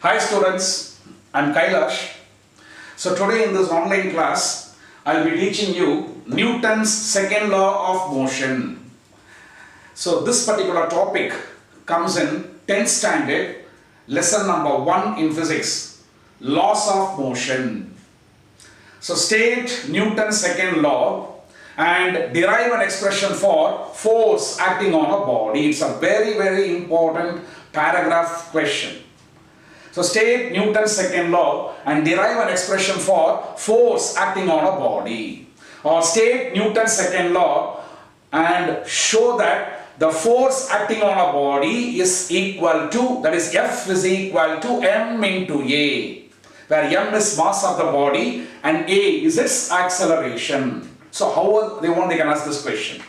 Hi students, I am Kailash. So today in this online class, I will be teaching you Newton's second law of motion. So this particular topic comes in 10th standard, lesson number 1 in physics, laws of motion. So state Newton's second law and derive an expression for force acting on a body. It's a very important paragraph question. So state Newton's second law and derive an expression for force acting on a body. Or state Newton's second law and show that the force acting on a body is equal to, that is F is equal to m into A, where m is mass of the body and A is its acceleration. So how they can ask this question.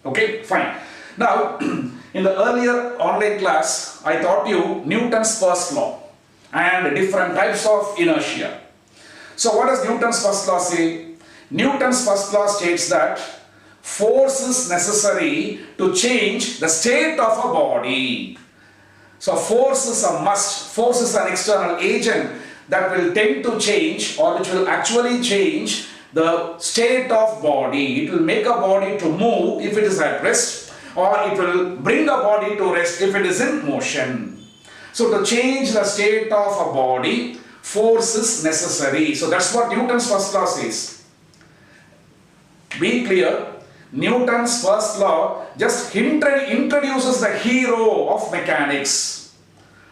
Okay, fine. Now, in the earlier online class, I taught you Newton's first law and different types of inertia. So what does Newton's first law say? Newton's first law states that force is necessary to change the state of a body. So force is a must. Force is an external agent that will tend to change, or which will actually change the state of body. It will make a body to move if it is at rest, or it will bring a body to rest if it is in motion. So to change the state of a body, force is necessary. So that's what Newton's first law says. Be clear, Newton's first law just introduces the hero of mechanics.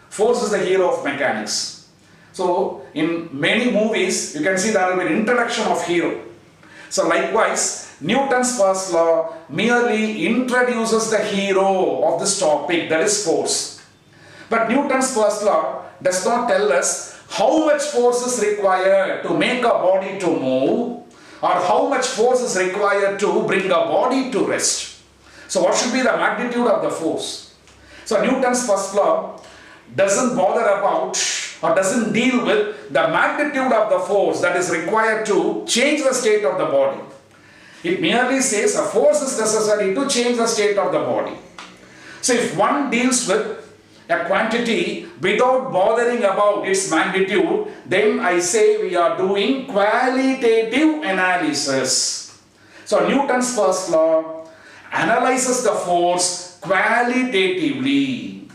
Force is the hero of mechanics. So in many movies, you can see there will be an introduction of hero. So likewise, Newton's first law merely introduces the hero of this topic, that is force. But Newton's first law does not tell us how much force is required to make a body to move, or how much force is required to bring a body to rest. So what should be the magnitude of the force? So Newton's first law doesn't bother about or doesn't deal with the magnitude of the force that is required to change the state of the body. It merely says a force is necessary to change the state of the body. So if one deals with a quantity without bothering about its magnitude, then I say we are doing qualitative analysis. So Newton's first law analyzes the force qualitatively.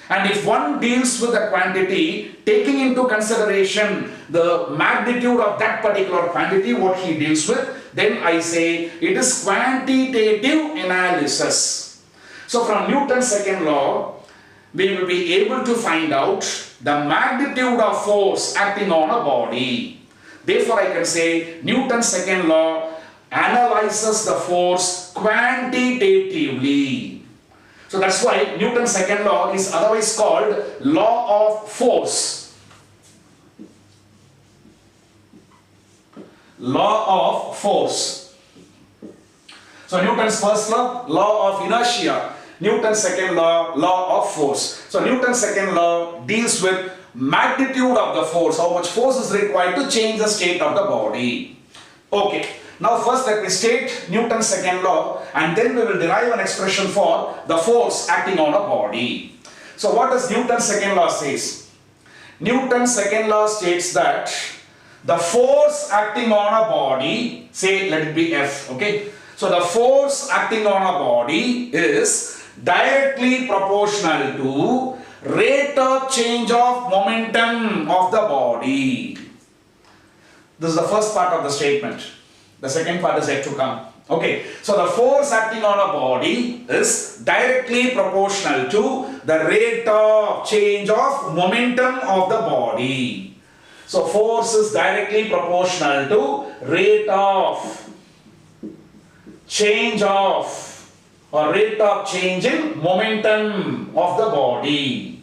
And if one deals with a quantity, taking into consideration the magnitude of that particular quantity, what he deals with, then I say it is quantitative analysis. So from Newton's second law, we will be able to find out the magnitude of force acting on a body. Therefore, I can say Newton's second law analyzes the force quantitatively. So that's why Newton's second law is otherwise called law of force. Law of force. So Newton's first law, law of inertia. Newton's second law, law of force. So Newton's second law deals with magnitude of the force, how much force is required to change the state of the body. Okay, now first let me state Newton's second law and then we will derive an expression for the force acting on a body. So what does Newton's second law says? Newton's second law states that the force acting on a body, say let it be F, okay? So the force acting on a body is directly proportional to rate of change of momentum of the body. This is the first part of the statement. The second part is yet to come. Okay, so the force acting on a body is directly proportional to the rate of change of momentum of the body. So force is directly proportional to rate of change of or rate of change in momentum of the body.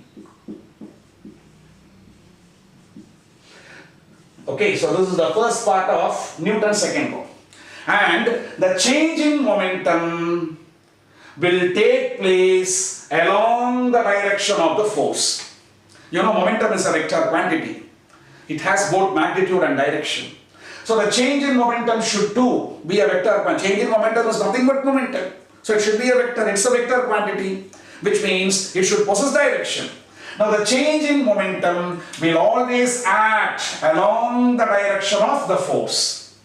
Okay, so this is the first part of Newton's second law. And the change in momentum will take place along the direction of the force. You know, momentum is a vector quantity. It has both magnitude and direction. So the change in momentum should too be a vector quantity. Change in momentum is nothing but momentum. So it should be a vector. It's a vector quantity, which means it should possess direction. Now the change in momentum will always act along the direction of the force.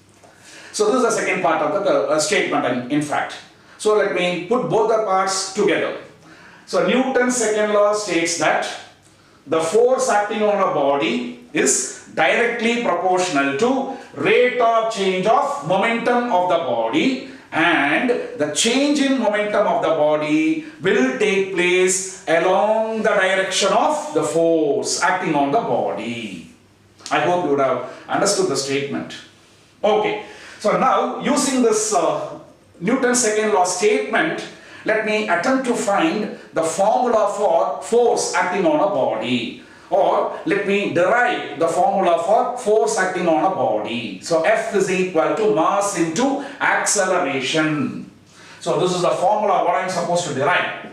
So this is the second part of the statement in fact. So let me put both the parts together. So Newton's second law states that the force acting on a body is directly proportional to rate of change of momentum of the body, and the change in momentum of the body will take place along the direction of the force acting on the body. I hope you would have understood the statement. Okay, so now using this Newton's second law statement, let me attempt to find the formula for force acting on a body, or let me derive the formula for force acting on a body. So F is equal to mass into acceleration. So this is the formula what I am supposed to derive.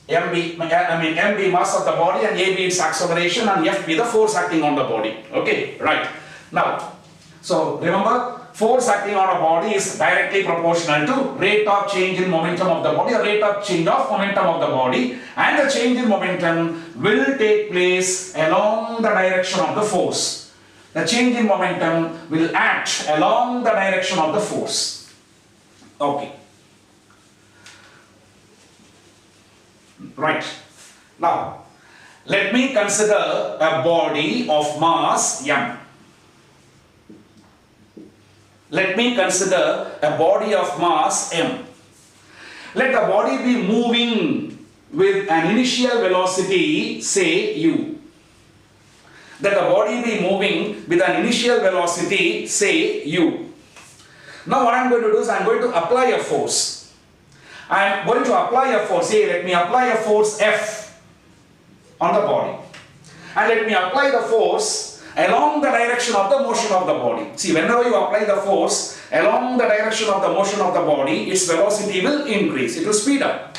mb mass of the body, and AB is acceleration, and F be the force acting on the body. Okay, right. Now, so remember, force acting on a body is directly proportional to rate of change in momentum of the body, or rate of change of momentum of the body, and the change in momentum will take place along the direction of the force. The change in momentum will act along the direction of the force. Okay. Right. Now, let me consider a body of mass m. Let me consider a body of mass m. Let the body be moving with an initial velocity, say u. Let the body be moving with an initial velocity, say u. Now what I am going to do is I am going to apply a force. I am going to apply a force. Say, let me apply a force F on the body. And let me apply the force along the direction of the motion of the body. See, whenever you apply the force along the direction of the motion of the body, its velocity will increase, it will speed up.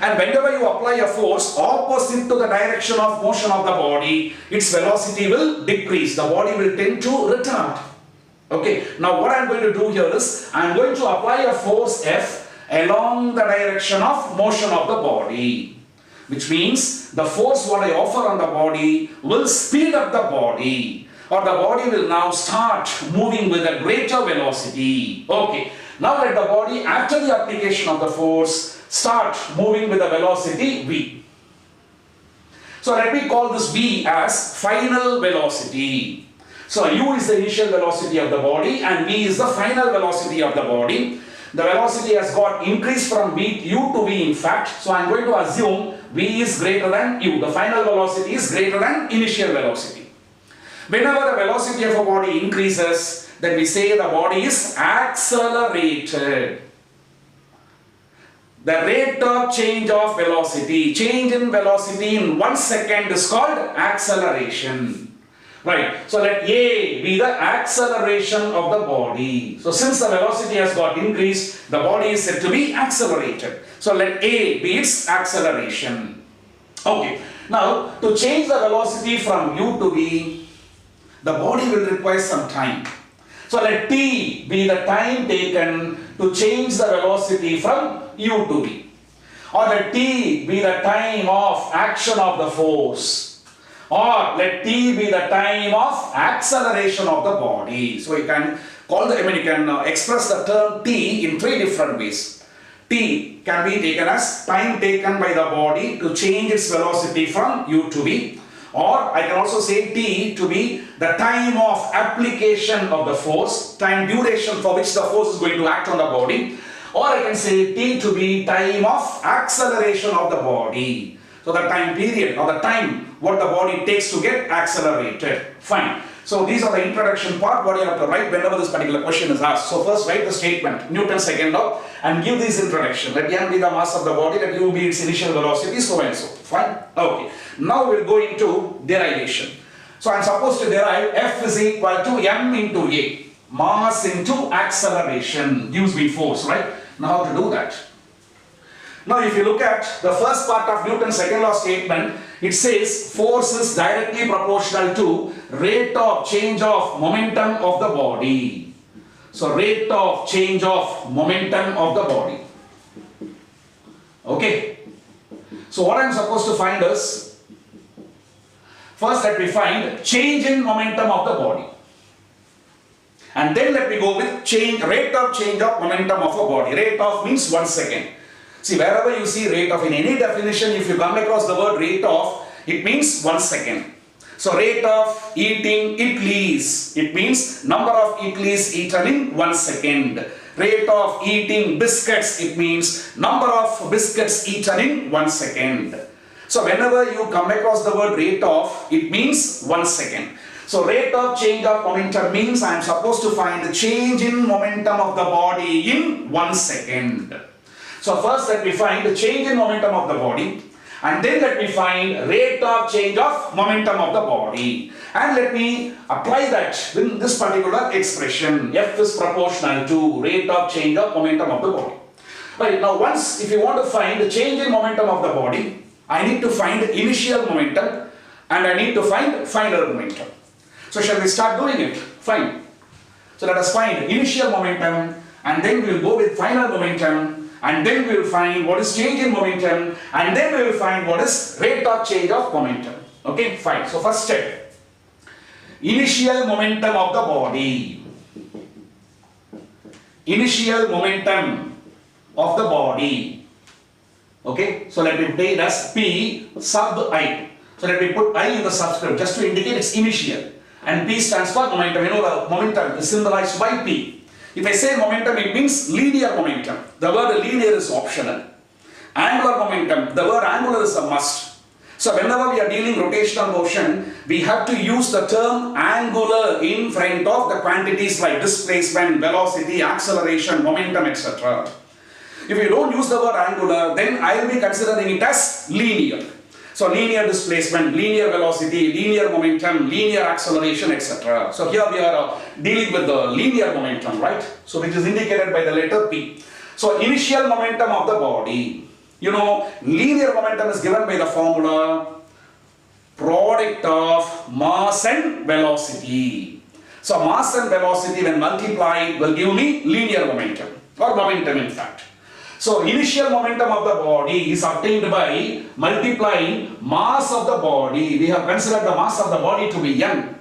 And whenever you apply a force opposite to the direction of motion of the body, its velocity will decrease, the body will tend to retard. Okay, now what I am going to do here is, I am going to apply a force F along the direction of motion of the body. Which means the force what I offer on the body will speed up the body, or the body will now start moving with a greater velocity. Okay, now let the body after the application of the force start moving with a velocity v. So let me call this v as final velocity. So u is the initial velocity of the body and v is the final velocity of the body. The velocity has got increased from u to v in fact. So I am going to assume v is greater than u. The final velocity is greater than initial velocity. Whenever the velocity of a body increases, then we say the body is accelerated. The rate of change of velocity, change in velocity in 1 second is called acceleration. Right, so let A be the acceleration of the body. So since the velocity has got increased, the body is said to be accelerated. So let A be its acceleration. Okay, now to change the velocity from u to v, the body will require some time. So let t be the time taken to change the velocity from u to v. Or let t be the time of action of the force. Or let t be the time of acceleration of the body. So you can call the, you can express the term t in 3 different ways. T can be taken as time taken by the body to change its velocity from u to v. Or I can also say t to be the time of application of the force, time duration for which the force is going to act on the body. Or I can say t to be time of acceleration of the body. So the time period or the time what the body takes to get accelerated. Fine. So these are the introduction part what you have to write whenever this particular question is asked. So first write the statement, Newton's second law, and give this introduction. Let m be the mass of the body, let u be its initial velocity, so and so. Fine. Okay. Now we'll go into derivation. So I'm supposed to derive F is equal to m into a. Mass into acceleration gives me force, right? Now how to do that? Now if you look at the first part of Newton's second law statement, it says force is directly proportional to rate of change of momentum of the body. So rate of change of momentum of the body. Okay. So what I am supposed to find is, first let me find change in momentum of the body. And then let me go with rate of change of momentum of a body. Rate of means 1 second. See, wherever you see rate of in any definition, if you come across the word rate of, it means 1 second. So rate of eating idlis, it means number of idlis eaten in 1 second. Rate of eating biscuits, it means number of biscuits eaten in 1 second. So whenever you come across the word rate of, it means 1 second. So rate of change of momentum means I am supposed to find the change in momentum of the body in 1 second. So first let me find the change in momentum of the body, and then let me find rate of change of momentum of the body, and let me apply that in this particular expression. F is proportional to rate of change of momentum of the body. Right, now once if you want to find the change in momentum of the body, I need to find initial momentum and I need to find final momentum. So shall we start doing it? Fine. So let us find initial momentum, and then we will go with final momentum, and then we will find what is change in momentum, and then we will find what is rate of change of momentum. Okay, fine. So first step, initial momentum of the body. Initial momentum of the body. Okay, so let me take it as P sub I. So let me put I in the subscript just to indicate its initial. And P stands for momentum. You know the momentum is symbolized by P. If I say momentum, it means linear momentum. The word linear is optional. Angular momentum, the word angular is a must. So whenever we are dealing rotational motion, we have to use the term angular in front of the quantities like displacement, velocity, acceleration, momentum, etc. If you don't use the word angular, then I will be considering it as linear. So linear displacement, linear velocity, linear momentum, linear acceleration, etc. So here we are dealing with the linear momentum, right? So which is indicated by the letter P. So initial momentum of the body. You know, linear momentum is given by the formula product of mass and velocity. So mass and velocity when multiplied will give me linear momentum, or momentum in fact. So initial momentum of the body is obtained by multiplying mass of the body. We have considered the mass of the body to be m.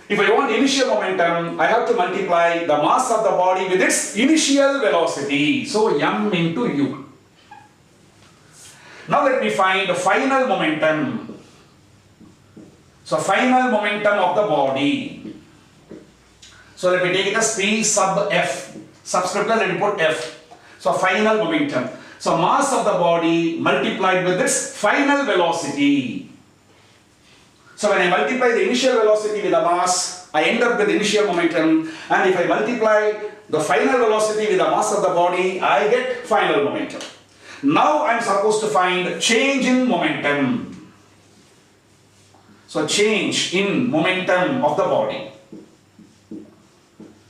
If I want initial momentum, I have to multiply the mass of the body with its initial velocity. So m into u. Now let me find the final momentum. So final momentum of the body. So let me take it as P sub F. Subscript, let me put F. So final momentum. So mass of the body multiplied with its final velocity. So when I multiply the initial velocity with the mass, I end up with initial momentum. And if I multiply the final velocity with the mass of the body, I get final momentum. Now I am supposed to find change in momentum. So change in momentum of the body.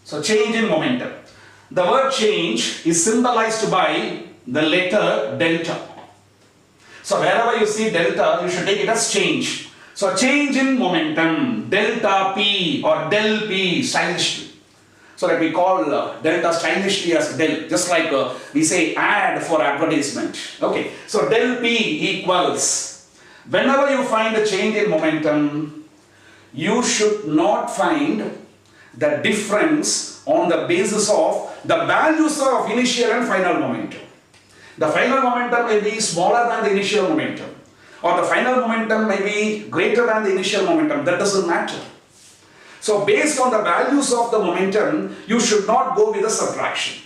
So change in momentum. The word change is symbolized by the letter delta. So wherever you see delta, you should take it as change. So change in momentum, delta P or del P stylishly. So let me call delta stylishly as del, just like we say ad for advertisement. Okay, so del P equals, whenever you find a change in momentum, you should not find the difference on the basis of the values of initial and final momentum. The final momentum may be smaller than the initial momentum, or the final momentum may be greater than the initial momentum. That doesn't matter. So based on the values of the momentum, you should not go with a subtraction.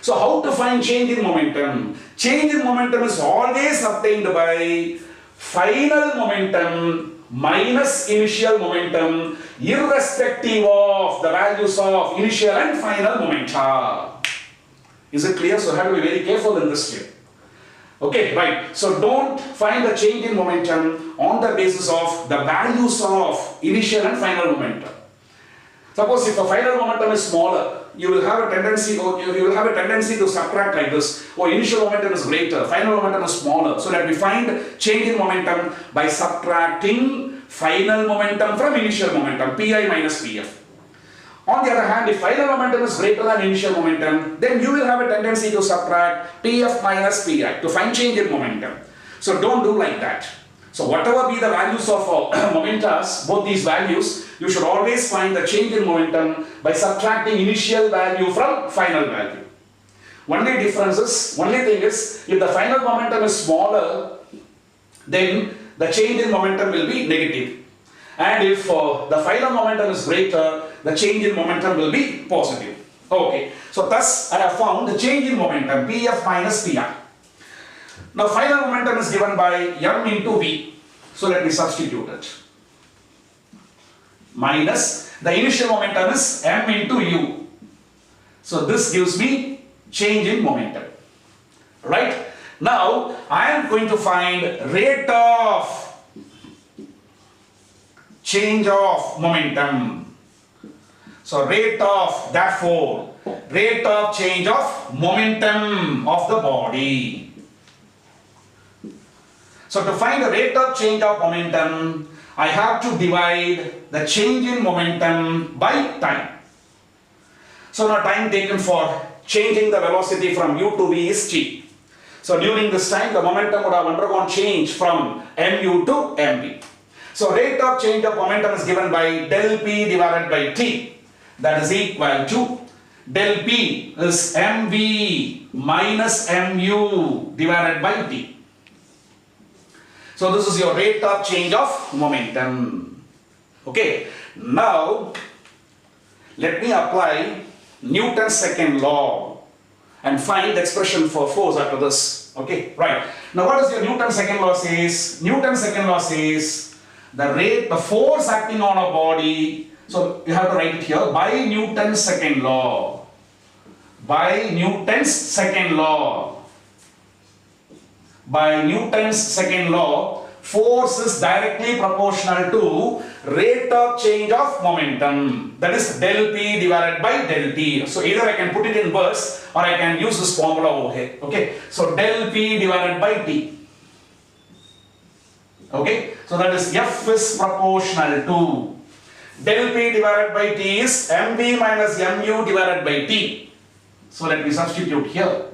So how to find change in momentum? Change in momentum is always obtained by final momentum minus initial momentum, irrespective of the values of initial and final momenta. Is it clear? So have to be very careful in this step. Okay, right. So don't find the change in momentum on the basis of the values of initial and final momentum. Suppose if the final momentum is smaller, you will have a tendency to subtract like this. Oh, initial momentum is greater, final momentum is smaller. So that we find change in momentum by subtracting final momentum from initial momentum, Pi minus Pf. On the other hand, if final momentum is greater than initial momentum, then you will have a tendency to subtract Pf minus Pi to find change in momentum. So don't do like that. So whatever be the values of momentas, both these values, you should always find the change in momentum by subtracting initial value from final value. Only thing is, if the final momentum is smaller, then the change in momentum will be negative. And if the final momentum is greater, the change in momentum will be positive. Okay, so thus I have found the change in momentum, Pf minus Pi. Now final momentum is given by m into v. So let me substitute it. Minus the initial momentum is m into u. So this gives me change in momentum. Right? Now I am going to find rate of change of momentum. So rate of change of momentum of the body. So to find the rate of change of momentum, I have to divide the change in momentum by time. So now time taken for changing the velocity from u to v is t. So during this time, the momentum would have undergone change from mu to mv. So rate of change of momentum is given by del p divided by t. That is equal to del p is mv minus mu divided by t. So this is your rate of change of momentum. Okay. Now let me apply Newton's second law and find the expression for force after this. Okay, right. Now what does your Newton's second law says? Newton's second law says the force acting on a body. So you have to write it here by Newton's second law. By Newton's second law. By Newton's second law, force is directly proportional to rate of change of momentum. That is del P divided by del T. So either I can put it in words or I can use this formula over here. Okay. So del P divided by T. Okay. So that is F is proportional to del P divided by T is mv minus mu divided by T. So let me substitute here.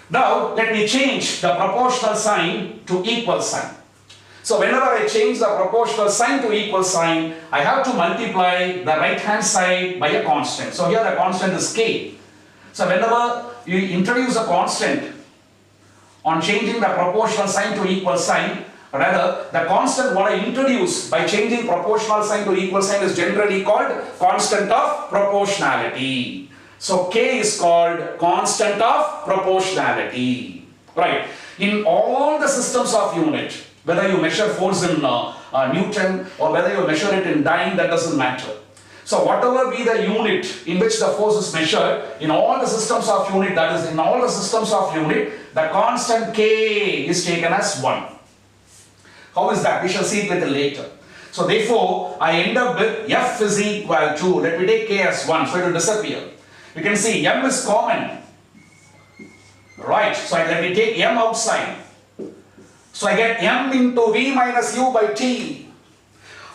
Now let me change the proportional sign to equal sign. So whenever I change the proportional sign to equal sign, I have to multiply the right hand side by a constant. So here the constant is k. So whenever you introduce a constant on changing the proportional sign to equal sign, rather the constant what I introduce by changing proportional sign to equal sign is generally called constant of proportionality. So K is called constant of proportionality. Right. In all the systems of unit, whether you measure force in Newton or whether you measure it in dyne, that doesn't matter. So whatever be the unit in which the force is measured, in all the systems of unit, that is in all the systems of unit, the constant K is taken as 1. How is that? We shall see it little later. So therefore, I end up with F is equal to, let me take K as 1, so it will disappear. You can see M is common. Right, so let me take M outside. So I get M into V minus U by T.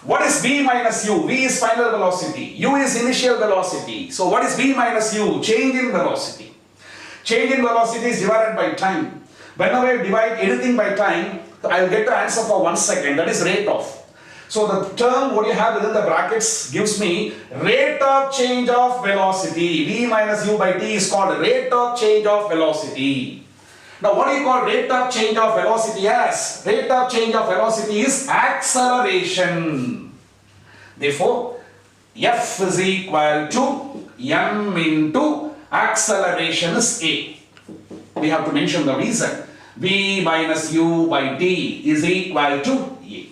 What is V minus U? V is final velocity. U is initial velocity. So what is V minus U? Change in velocity. Change in velocity is divided by time. Whenever I divide anything by time, I will get the answer for 1 second. That is rate of. So the term what you have within the brackets gives me rate of change of velocity. V minus U by T is called rate of change of velocity. Now what do you call rate of change of velocity as? Rate of change of velocity is acceleration. Therefore, F is equal to m into acceleration is A. We have to mention the reason. V minus U by T is equal to A.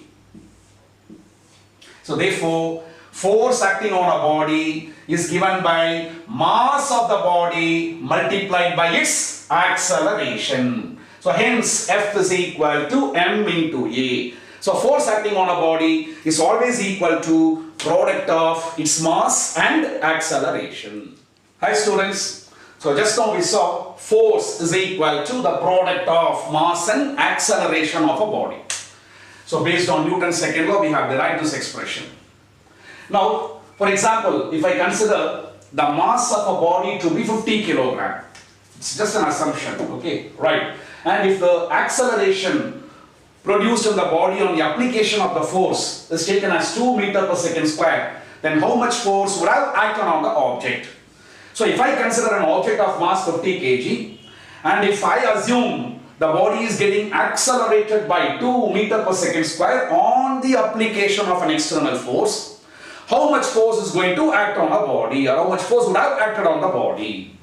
So therefore, force acting on a body is given by mass of the body multiplied by its acceleration. So hence F is equal to m into A. So force acting on a body is always equal to product of its mass and acceleration. Hi students. So just now we saw force is equal to the product of mass and acceleration of a body. So based on Newton's second law, we have derived this expression. Now, for example, if I consider the mass of a body to be 50 kilogram. It's just an assumption, okay, right. And if the acceleration produced in the body on the application of the force is taken as 2 meter per second square, then how much force would have acted on the object? So if I consider an object of mass 50 kg, and if I assume the body is getting accelerated by 2 meter per second square on the application of an external force, how much force is going to act on the body, or how much force would have acted on the body?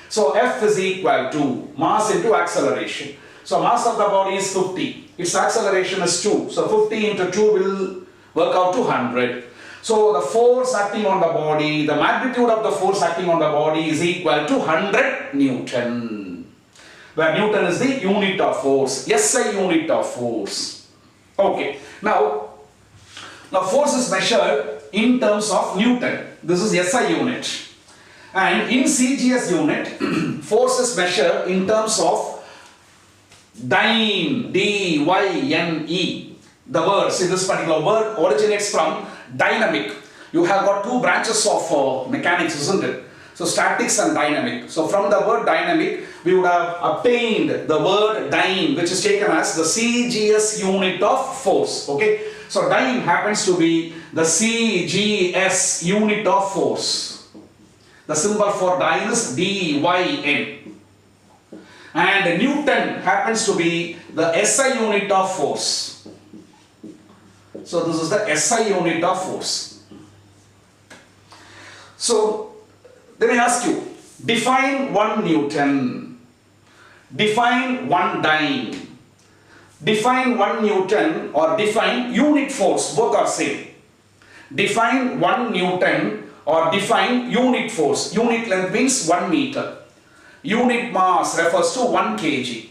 So F is equal to mass into acceleration. So mass of the body is 50. Its acceleration is 2. So 50 into 2 will work out to 100. So the force acting on the body, the magnitude of the force acting on the body is equal to 100 Newton. Where Newton is the unit of force. SI unit of force. Okay. Now force is measured in terms of Newton. This is SI unit. And in CGS unit, force is measured in terms of dyne, D-Y-N-E. The word, see this particular word originates from dynamic. You have got two branches of mechanics, isn't it? So statics and dynamic. So from the word dynamic, we would have obtained the word dyne, which is taken as the CGS unit of force. Okay. So dyne happens to be the CGS unit of force. The symbol for dyne is D-Y-N. And Newton happens to be the SI unit of force. So this is the SI unit of force. So let me ask you, define 1 Newton, define 1 dyne, define 1 Newton, or define unit force, both are same. Define 1 Newton or define unit force. Unit length means 1 meter. Unit mass refers to 1 kg.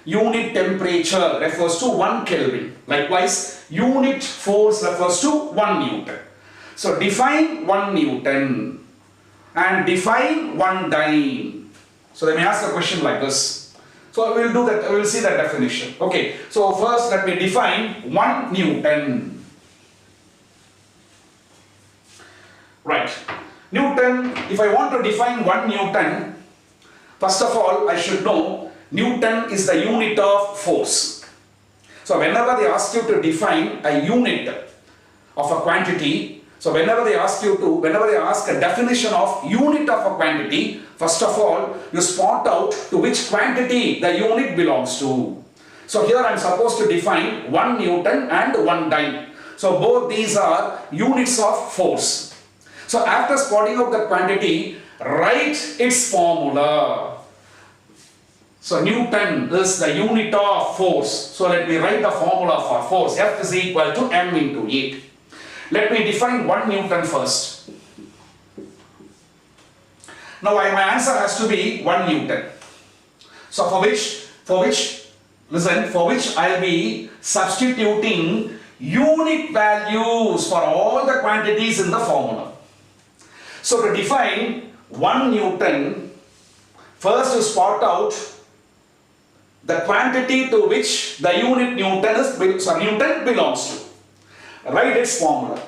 Unit temperature refers to 1 Kelvin. Likewise, unit force refers to 1 Newton. So define 1 Newton and define 1 dyne. So let me ask a question like this. So we will do that, we will see that definition. Okay, so first let me define 1 Newton. Right. Newton, if I want to define 1 Newton, first of all, I should know Newton is the unit of force. So whenever they ask you to define a unit of a quantity, so whenever they ask a definition of unit of a quantity, first of all, you spot out to which quantity the unit belongs to. So here I am supposed to define 1 Newton and 1 dyne. So both these are units of force. So after spotting out the quantity, write its formula. So Newton is the unit of force. So let me write the formula for force. F is equal to m into 8. Let me define 1 Newton first. Now my answer has to be 1 Newton. So for which I'll be substituting unit values for all the quantities in the formula. So to define 1 Newton, first you spot out the quantity to which the unit Newton belongs to. Write its formula.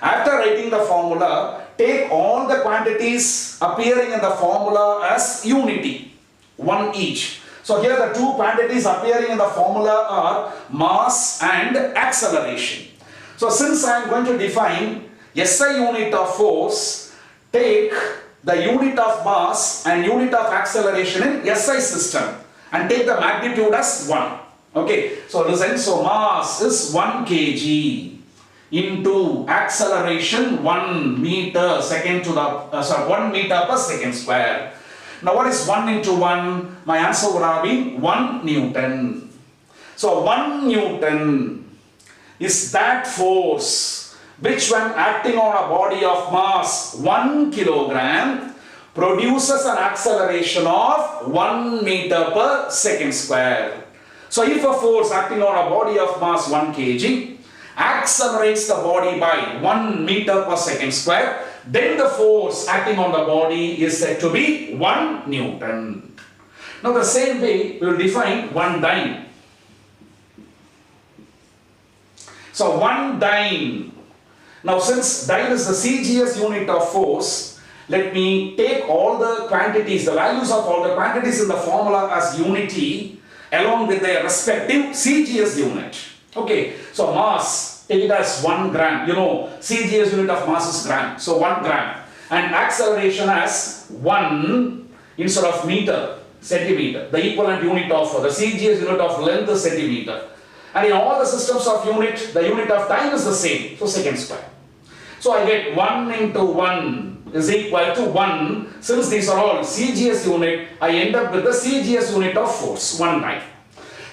After writing the formula, take all the quantities appearing in the formula as unity, 1 each. So here the two quantities appearing in the formula are mass and acceleration. So since I am going to define SI unit of force, take the unit of mass and unit of acceleration in SI system and take the magnitude as 1. Okay, so listen, so mass is 1 kg into acceleration 1 meter per second square. Now what is 1 into 1? My answer would have been 1 Newton. So 1 Newton is that force which when acting on a body of mass 1 kilogram produces an acceleration of 1 meter per second square. So if a force acting on a body of mass 1 kg accelerates the body by 1 meter per second square, then the force acting on the body is said to be 1 Newton. Now the same way we will define 1 dyne. So 1 dyne. Now since dyne is the CGS unit of force, let me take all the quantities, the values of all the quantities in the formula as unity along with their respective CGS unit. Okay, so mass, take it as 1 gram. You know, CGS unit of mass is gram. So 1 gram. And acceleration as 1 instead of meter, centimeter. The equivalent unit of the CGS unit of length is centimeter. And in all the systems of unit, the unit of time is the same. So second square. So I get 1 into 1 is equal to 1. Since these are all CGS unit, I end up with the CGS unit of force, 1 dyne.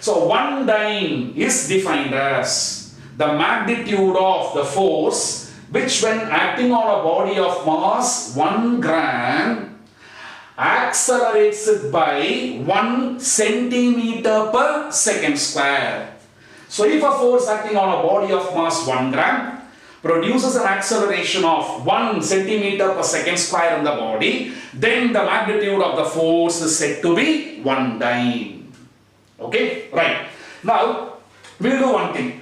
So 1 dyne is defined as the magnitude of the force which when acting on a body of mass 1 gram accelerates it by 1 centimeter per second square. So if a force acting on a body of mass 1 gram produces an acceleration of 1 centimeter per second square in the body, then the magnitude of the force is said to be 1 dyne. Okay, right. Now, we'll do one thing.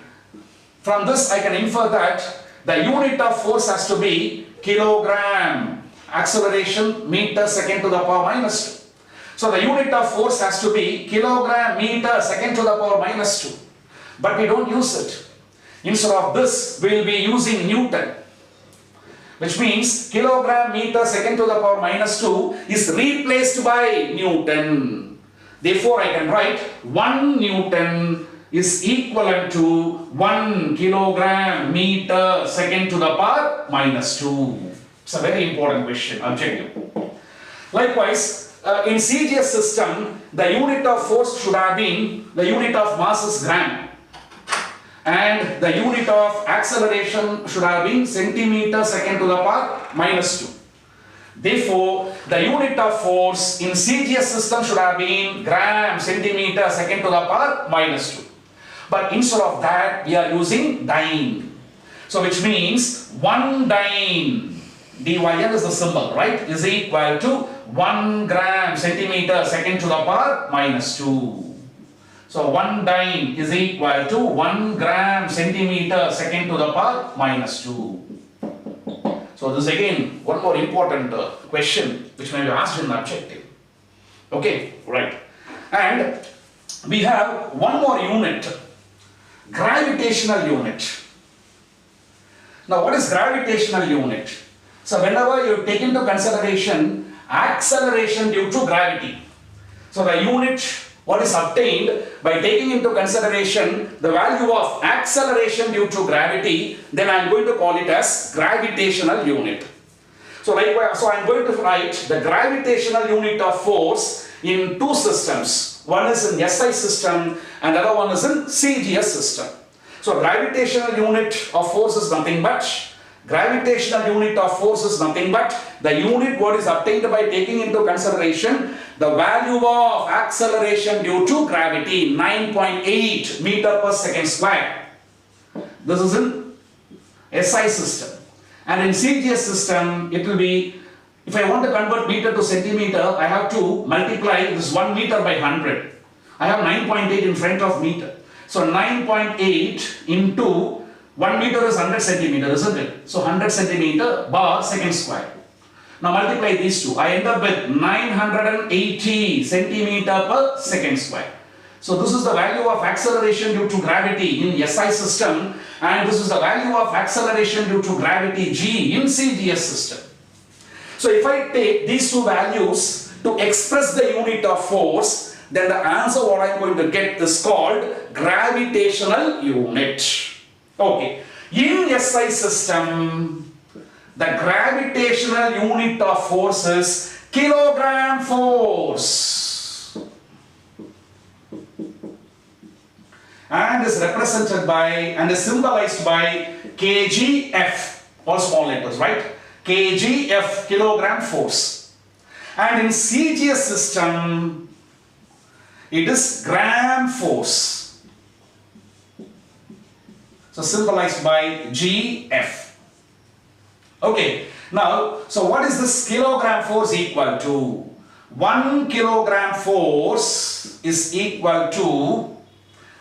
From this I can infer that the unit of force has to be kilogram, acceleration meter second to the power minus 2. So the unit of force has to be kilogram meter second to the power minus 2. But we don't use it. Instead of this, we will be using Newton, which means kilogram meter second to the power minus 2 is replaced by Newton. Therefore, I can write 1 Newton is equivalent to 1 kilogram meter second to the power minus 2. It's a very important question, objective. Likewise, in CGS system, the unit of force should have been, the unit of mass is gram. And the unit of acceleration should have been centimeter second to the power minus 2. Therefore, the unit of force in CGS system should have been gram centimeter second to the power minus 2. But instead of that, we are using dyne. So which means 1 dyne, dyn is the symbol, right, is equal to 1 gram centimeter second to the power minus 2. So 1 dyne is equal to 1 gram centimeter second to the power minus 2. So this is again one more important question which may be asked in the objective. Okay, right. And we have one more unit, gravitational unit. Now what is gravitational unit? So whenever you take into consideration acceleration due to gravity. So the unit what is obtained by taking into consideration the value of acceleration due to gravity, then I am going to call it as gravitational unit. So likewise, so I am going to write the gravitational unit of force in two systems. One is in SI system and the other one is in CGS system. So gravitational unit of force is nothing but the unit what is obtained by taking into consideration the value of acceleration due to gravity, 9.8 meter per second square. This is in SI system. And in CGS system, it will be, if I want to convert meter to centimeter, I have to multiply this 1 meter by 100. I have 9.8 in front of meter. So 9.8 into 1 meter is 100 centimeter, isn't it? So 100 centimeter bar second square. Now multiply these two. I end up with 980 centimeter per second square. So this is the value of acceleration due to gravity in SI system, and this is the value of acceleration due to gravity G in CGS system. So if I take these two values to express the unit of force, then the answer what I am going to get is called gravitational unit. Okay, in SI system, the gravitational unit of force is kilogram force and is represented by and is symbolized by kgf, all small letters, right? kgf, kilogram force. And in CGS system, it is gram force. So symbolized by GF. Okay, now, so what is this kilogram force equal to? 1 kilogram force is equal to,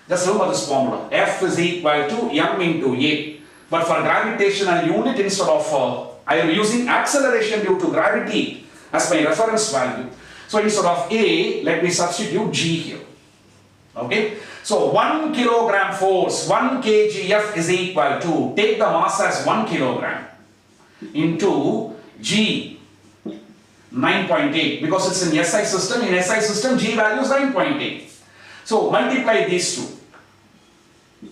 just remember this formula, F is equal to M into A. But for gravitational unit, instead of I am using acceleration due to gravity as my reference value. So instead of A, let me substitute G here. Okay. So 1 kilogram force, 1 kgf is equal to, take the mass as 1 kilogram into G, 9.8, because it's in SI system. In SI system, G value is 9.8. So multiply these two,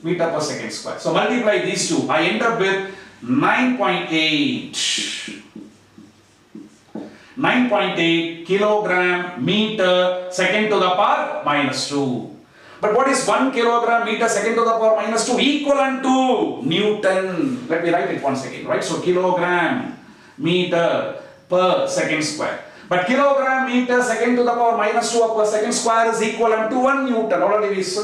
meter per second square. So multiply these two, I end up with 9.8 kilogram meter second to the power minus 2. But what is 1 kilogram meter second to the power minus 2? Equivalent to Newton. Let me write it once again, right? So kilogram meter per second square. But kilogram meter second to the power minus 2 per second square is equivalent to 1 Newton. Already we saw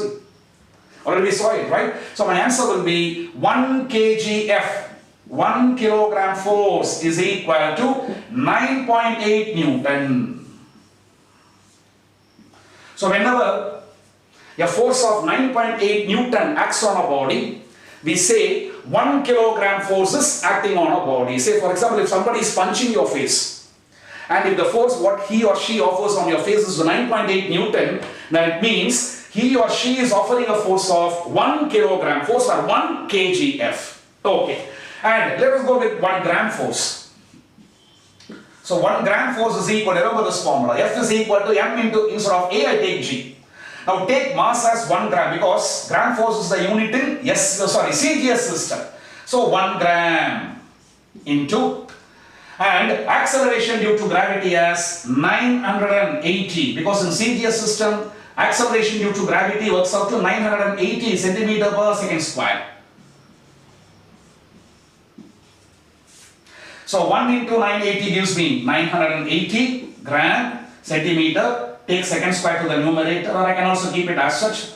it, right? So my answer will be 1 kgf. 1 kilogram force is equal to 9.8 Newton. So whenever a force of 9.8 Newton acts on a body, we say 1 kilogram force is acting on a body. Say for example, if somebody is punching your face, and if the force what he or she offers on your face is 9.8 Newton, then it means he or she is offering a force of 1 kilogram force or 1 kgf. Okay. And let us go with 1 gram force. So 1 gram force is equal, remember this formula, F is equal to M into, instead of A I take G. Now take mass as 1 gram because gram force is the unit in CGS system. So 1 gram into, and acceleration due to gravity as 980 because in CGS system acceleration due to gravity works out to 980 centimeter per second square. So 1 into 980 gives me 980 gram centimeter. Take second square to the numerator, or I can also keep it as such.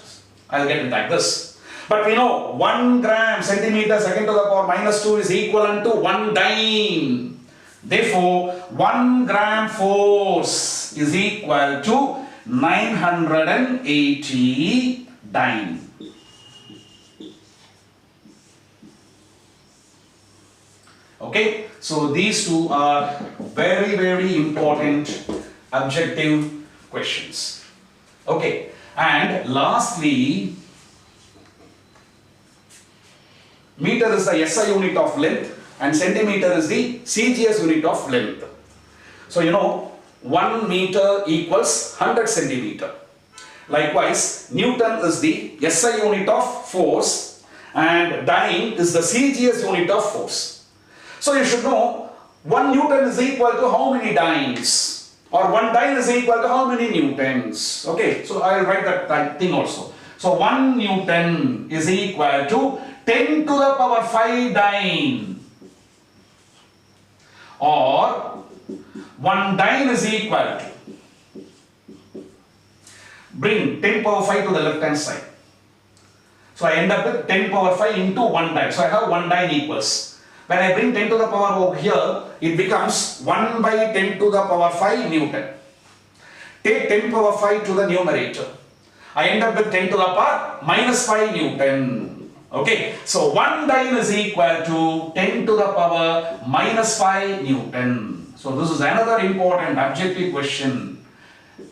I'll get it like this. But we know 1 gram centimeter second to the power minus 2 is equivalent to 1 dyne. Therefore, 1 gram force is equal to 980 dyne. Okay, so these two are very, very important objective questions. Okay, and lastly, meter is the SI unit of length and centimeter is the CGS unit of length. So you know 1 meter equals 100 centimeter. Likewise, Newton is the SI unit of force and dyne is the CGS unit of force. So you should know 1 Newton is equal to how many dynes? Or 1 dyne is equal to how many newtons? Okay, so I will write that thing also. So 1 Newton is equal to 10 to the power 5 dyne. Or 1 dyne is equal to, bring 10 power 5 to the left hand side. So I end up with 10 power 5 into 1 dyne. So I have 1 dyne equals. When I bring 10 to the power over here, it becomes 1 by 10 to the power 5 Newton. Take 10 power 5 to the numerator. I end up with 10 to the power minus 5 Newton. Okay, so 1 dyne is equal to 10 to the power minus 5 Newton. So this is another important objective question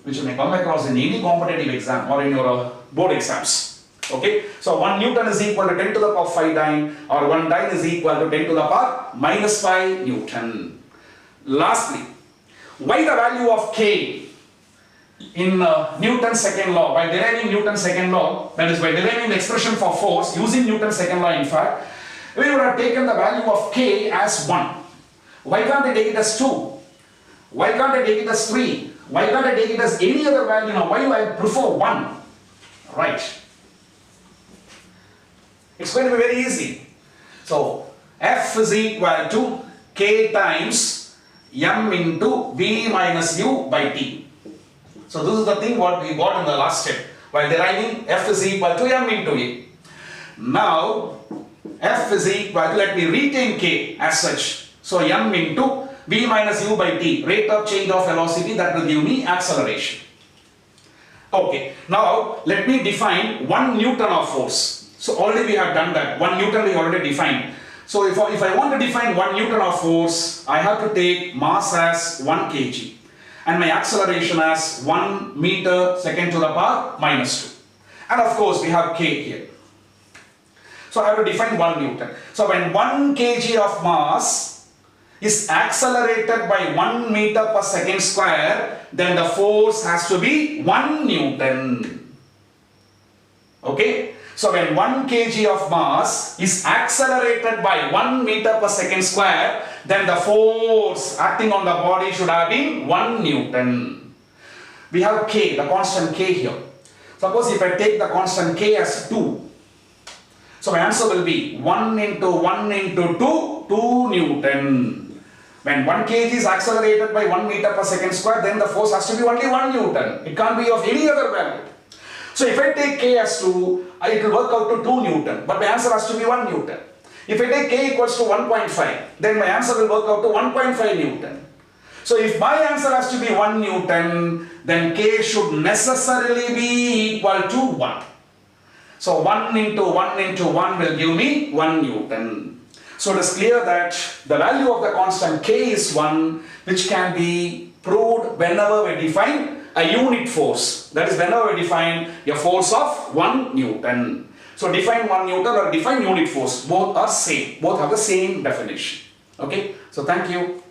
which you may come across in any competitive exam or in your board exams. Okay, so 1 Newton is equal to 10 to the power 5 dyne, or 1 dyne is equal to 10 to the power minus 5 Newton. Lastly, why the value of K in Newton's second law? By deriving Newton's second law, that is by deriving the expression for force using Newton's second law, in fact, we would have taken the value of K as 1. Why can't I take it as 2? Why can't I take it as 3? Why can't I take it as any other value now? Why do I prefer 1? Right. It's going to be very easy. So F is equal to K times M into V minus U by T. So this is the thing what we got in the last step. While deriving, F is equal to M into A. Now F is equal to, let me retain K as such. So M into V minus U by T, rate of change of velocity, that will give me acceleration. Okay, now let me define 1 Newton of force. So already we have done that. 1 Newton we already defined. So if I want to define 1 Newton of force, I have to take mass as 1 kg and my acceleration as 1 meter second to the power minus 2. And of course we have k here. So I have to define 1 Newton. So when 1 kg of mass is accelerated by 1 meter per second square, then the force has to be 1 Newton. Okay? So when 1 kg of mass is accelerated by 1 meter per second square, then the force acting on the body should have been 1 Newton. We have k, the constant k here. Suppose if I take the constant k as 2, so my answer will be 1 into 1 into 2, 2 Newton. When 1 kg is accelerated by 1 meter per second square, then the force has to be only 1 Newton. It can't be of any other value. So if I take k as 2, it will work out to 2 Newton, but my answer has to be 1 Newton. If I take k equals to 1.5, then my answer will work out to 1.5 Newton. So if my answer has to be 1 Newton, then k should necessarily be equal to 1. So 1 into 1 into 1 will give me 1 Newton. So it is clear that the value of the constant k is 1, which can be proved whenever we define a unit force. That is, whenever we define a force of 1 Newton. So define 1 Newton or define unit force. Both are same. Both have the same definition. Okay. So thank you.